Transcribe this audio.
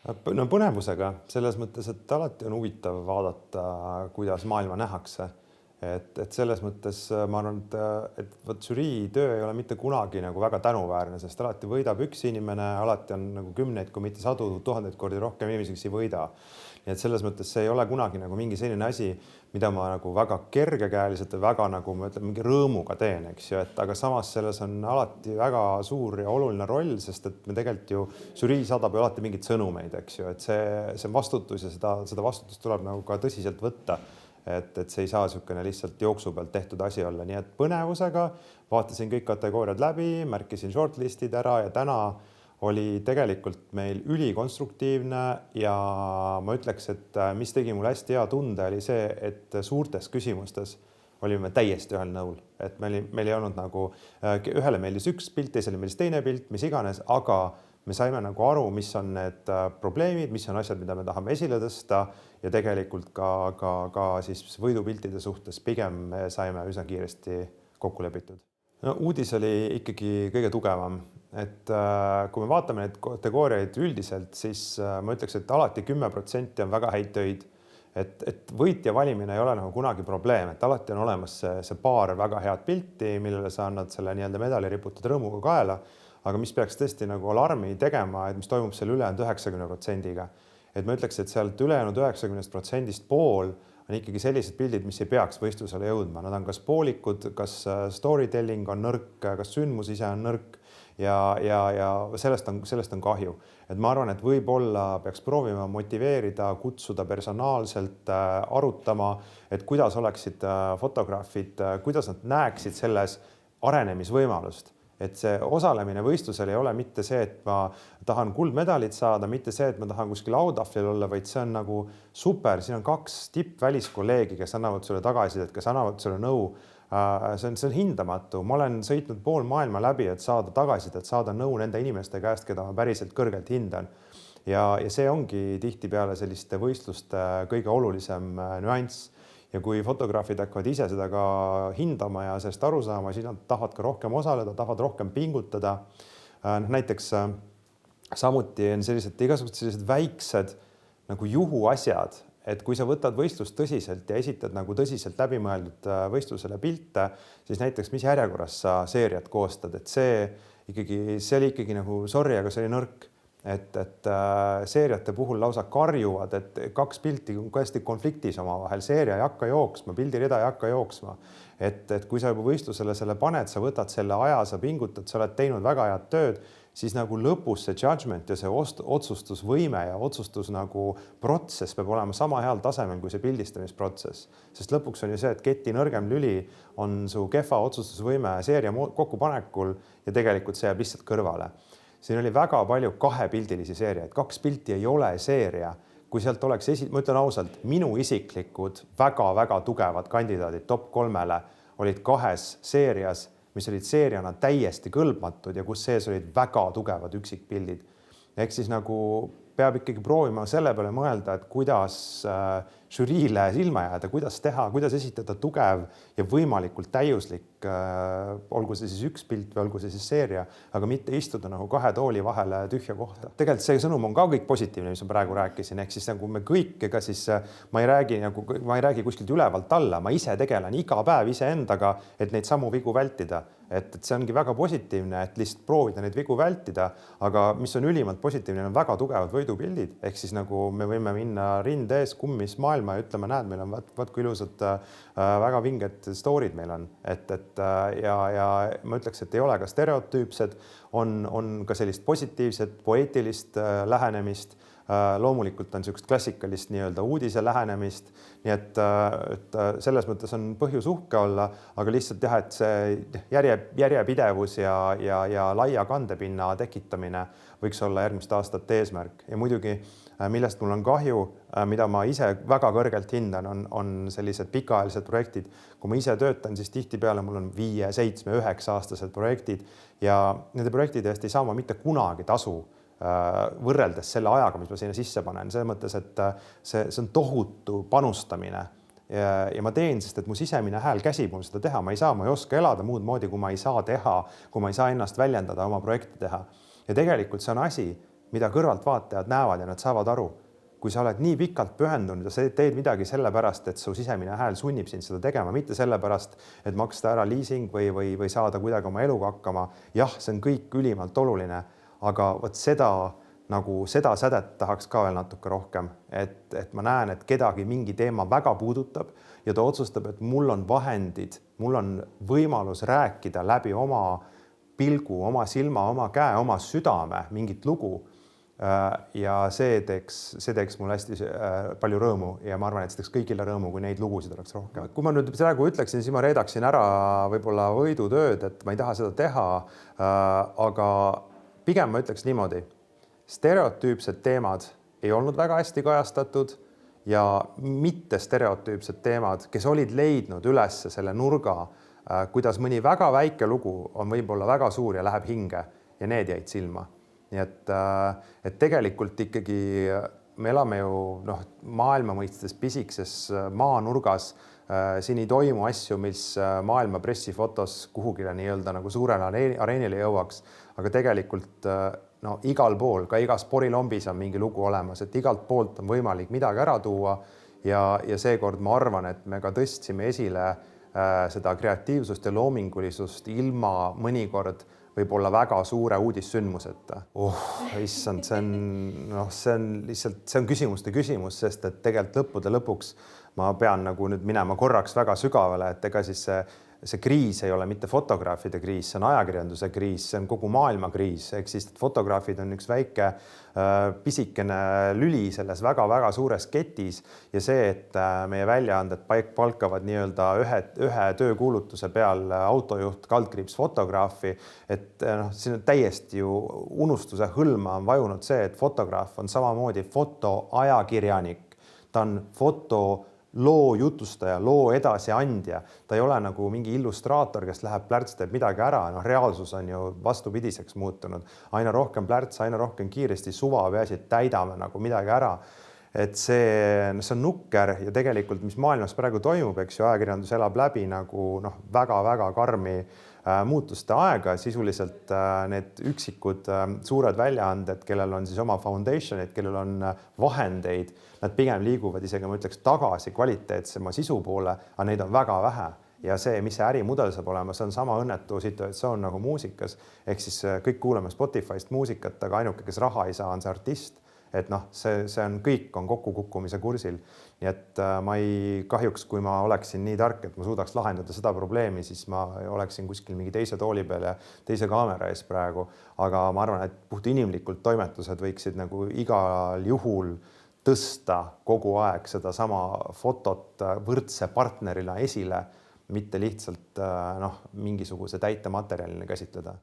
No põnevusega selles mõttes, et alati on huvitav vaadata, kuidas maailma nähakse. Et selles mõttes ma arvan, et võt žürii töö ei ole mitte kunagi nagu väga tänuväärne, sest alati võidab üks inimene, alati on nagu kümneid, kui mitte sadu, tuhandeid kordi rohkem inimesi, kes ei võida. Nii et selles mõttes see ei ole kunagi nagu mingi selline asi, mida ma nagu väga kergekäeliselt või väga nagu ma ütlen, mingi rõõmuga teen, eks ju, aga samas selles on alati väga suur ja oluline roll, sest et me tegelikult ju žürii saadab ju alati mingeid sõnumeid, eks ju, et see vastutus ja seda vastutust tuleb nagu ka tõsiselt võtta. Et see ei saa niisugune lihtsalt jooksu pealt tehtud asi olla, nii et põnevusega vaatasin kõik kategooriad läbi, märkisin shortlistid ära ja täna oli tegelikult meil ülikonstruktiivne ja ma ütleks, et mis tegi mul hästi hea tunde, oli see, et suurtes küsimustes olime täiesti ühel nõul, et meil ei olnud nagu, ühele meeldis üks pilt, teisele meeldis teine pilt, mis iganes, aga me saime nagu aru, mis on need probleemid, mis on asjad, mida me tahame esile tõsta ja tegelikult ka siis võidupiltide suhtes pigem me saime üsna kiiresti kokku lepitud. No, uudis oli ikkagi kõige tugevam, et kui me vaatame neid kategooriaid üldiselt, siis ma ütleks, et alati 10% on väga häid töid, et võitja valimine ei ole nagu kunagi probleem, et alati on olemas see paar väga head pilti, millele sa annad selle nii-öelda medali riputad rõõmuga kaela, aga mis peaks tõesti nagu alarmi tegema, et mis toimub seal ülejäänud 90%-ga. Et ma ütleks, et sealt ülejäänud 90% pool on ikkagi sellised pildid, mis ei peaks võistlusele jõudma. Nad on kas poolikud, kas storytelling on nõrk, kas sündmus ise on nõrk ja sellest on kahju. Et ma arvan, et võib-olla peaks proovima motiveerida, kutsuda personaalselt, arutama, et kuidas oleksid fotograafid, kuidas nad näeksid selles arenemisvõimalust. Et see osalemine võistlusel ei ole mitte see, et ma tahan kuldmedalit saada, mitte see, et ma tahan kuskil autahvlil olla, vaid see on nagu super. Siin on 2 tippväliskolleegi, kes annavad sulle tagasidet, kes annavad sulle nõu. See on hindamatu. Ma olen sõitnud pool maailma läbi, et saada tagasidet, saada nõu nende inimeste käest, keda ma päriselt kõrgelt hindan. Ja see ongi tihtipeale selliste võistluste kõige olulisem nüanss. Ja kui fotograafid hakkavad ise seda ka hindama ja sellest aru saama, siis nad tahavad ka rohkem osaleda, tahavad rohkem pingutada. Näiteks samuti on igasugused väiksed nagu juhuasjad, et kui sa võtad võistlust tõsiselt ja esitad nagu tõsiselt läbimõeldud võistlusele pilte, siis näiteks mis järjekorras sa seeriat koostad, et see oli ikkagi nagu sorry, aga see oli nõrk. Et seeriate puhul lausa karjuvad, et 2 pilti on hästi konfliktis omavahel, seeria ei hakka jooksma, pildirida ei hakka jooksma. Et kui sa juba võistlusele selle paned, sa võtad selle aja, sa pingutad, sa oled teinud väga head tööd, siis nagu lõpus see judgment ja see otsustusvõime ja otsustus nagu protsess peab olema sama heal tasemel kui see pildistamisprotsess. Sest lõpuks on ju see, et keti nõrgem lüli on su kehva otsustusvõime seeria kokkupanekul ja tegelikult see jääb lihtsalt kõrvale. Siin oli väga palju 2-pildilisi seeriaid. 2 pilti ei ole seeria. Kui sealt oleks, ma ütlen ausalt, minu isiklikud väga-väga tugevad kandidaadid top 3-le olid 2 seerias, mis olid seeriana täiesti kõlbmatud ja kus sees olid väga tugevad üksikpildid. Ehk siis nagu peab ikkagi proovima selle peale mõelda, et kuidas žüriile silma jääda, kuidas teha, kuidas esitada tugev ja võimalikult täiuslik, olgu see siis üks pilt või olgu see siis seeria, aga mitte istuda nagu 2 tooli vahele tühja kohta. Tegelikult see sõnum on ka kõik positiivne, mis ma praegu rääkisin, ehk siis nagu me kõik, ega siis ma ei räägi kuskilt ülevalt alla, ma ise tegelen iga päev iseendaga, et neid samu vigu vältida. Et see ongi väga positiivne, et lihtsalt proovida neid vigu vältida, aga mis on ülimalt positiivne, on väga tugevad võidupildid, ehk siis nagu me võime minna rinde ees kummis maailma ja ütleme, näed, meil on vaat kui ilusad väga vinged story'd meil on, ja ma ütleks, et ei ole ka stereotüüpsed, on ka sellist positiivset, poeetilist lähenemist, loomulikult on niisugust klassikalist nii-öelda uudise lähenemist, nii et selles mõttes on põhjus uhke olla, aga lihtsalt jah, et see järjepidevus ja laia kandepinna tekitamine võiks olla järgmist aastat eesmärk. Ja muidugi, millest mul on kahju, mida ma ise väga kõrgelt hindan, on sellised pikaajalised projektid. Kui ma ise töötan, siis tihtipeale mul on 5, 7, 9 aastased projektid ja nende projektide eest ei saa ma mitte kunagi tasu võrreldes selle ajaga, mis ma sinna sisse panen. See mõttes, et see on tohutu panustamine ja ma teen, sest et mu sisemine hääl käsib mul seda teha. Ma ei oska elada muud moodi, kui ma ei saa teha, kui ma ei saa ennast väljendada, oma projekti teha. Ja tegelikult see on asi, mida kõrvaltvaatajad näevad ja nad saavad aru. Kui sa oled nii pikalt pühendunud ja sa teed midagi sellepärast, et su sisemine hääl sunnib sind seda tegema, mitte sellepärast, et maksta ära liising või saada kuidagi oma eluga hakkama. Jah, see on kõik ülimalt oluline, aga vot seda sädet tahaks ka veel natuke rohkem, et ma näen, et kedagi mingi teema väga puudutab ja ta otsustab, et mul on vahendid, mul on võimalus rääkida läbi oma pilgu, oma silma, oma käe, oma südame mingit lugu. Ja see teeks mul hästi palju rõõmu ja ma arvan, et see teeks kõigile rõõmu, kui neid lugusid oleks rohkem. Kui ma nüüd praegu ütleksin, siis ma reedaksin ära võib-olla võidutööd, et ma ei taha seda teha, aga pigem ma ütleks niimoodi. Stereotüüpsed teemad ei olnud väga hästi kajastatud ja mitte stereotüüpsed teemad, kes olid leidnud üles selle nurga, kuidas mõni väga väike lugu on võib-olla väga suur ja läheb hinge ja need jäid silma. Nii et tegelikult ikkagi me elame ju maailma mõistes pisikses maanurgas. Siin ei toimu asju, mis maailma pressifotos kuhugile nii-öelda nagu suurele areenile jõuaks, aga tegelikult igal pool, ka igas sporilombis on mingi lugu olemas, et igalt poolt on võimalik midagi ära tuua ja seekord ma arvan, et me ka tõstsime esile seda kreatiivsust ja loomingulisust ilma mõnikord võib-olla väga suure uudissündmuseta. Issand, see on lihtsalt, see on küsimuste küsimus, sest et tegelikult lõppude lõpuks ma pean nagu nüüd minema korraks väga sügavale, et ega siis see kriis ei ole mitte fotograafide kriis, see on ajakirjanduse kriis, see on kogu maailma kriis, ehk siis fotograafid on üks väike pisikene lüli selles väga-väga suures ketis ja see, et meie väljaanded palkavad nii-öelda ühe töökuulutuse peal autojuht, kaldkriips fotograafi, et siin on täiesti ju unustuse hõlma on vajunud see, et fotograaf on samamoodi fotoajakirjanik, ta on loo jutustaja, loo edasiandja. Ta ei ole nagu mingi illustraator, kes läheb plärts, teeb midagi ära. Reaalsus on ju vastupidiseks muutunud. Aina rohkem plärts, aina rohkem kiiresti suva peasi, et täidame nagu midagi ära. Et see on nukker ja tegelikult, mis maailmas praegu toimub, eks ju, ajakirjandus elab läbi nagu väga-väga karmi muutuste aega, sisuliselt need üksikud suured väljaanded, kellel on siis oma foundationid, kellel on vahendeid, nad pigem liiguvad isegi, ma ütleks, tagasi kvaliteetsema sisu poole, aga neid on väga vähe. Ja see, mis see ärimudel saab olema, see on sama õnnetu situatsioon nagu muusikas. Ehk siis kõik kuuleme Spotify'st muusikat, aga ainuke, kes raha ei saa, on see artist. Et see on kõik on kokkukukkumise kursil. Nii et kahjuks, kui ma oleksin nii tark, et ma suudaks lahendada seda probleemi, siis ma oleksin kuskil mingi teise tooli peal ja teise kaamera ees praegu. Aga ma arvan, et puht inimlikult toimetused võiksid nagu igal juhul tõsta kogu aeg seda sama fotot võrdse partnerina esile, mitte lihtsalt mingisuguse täitematerjalina käsitleda.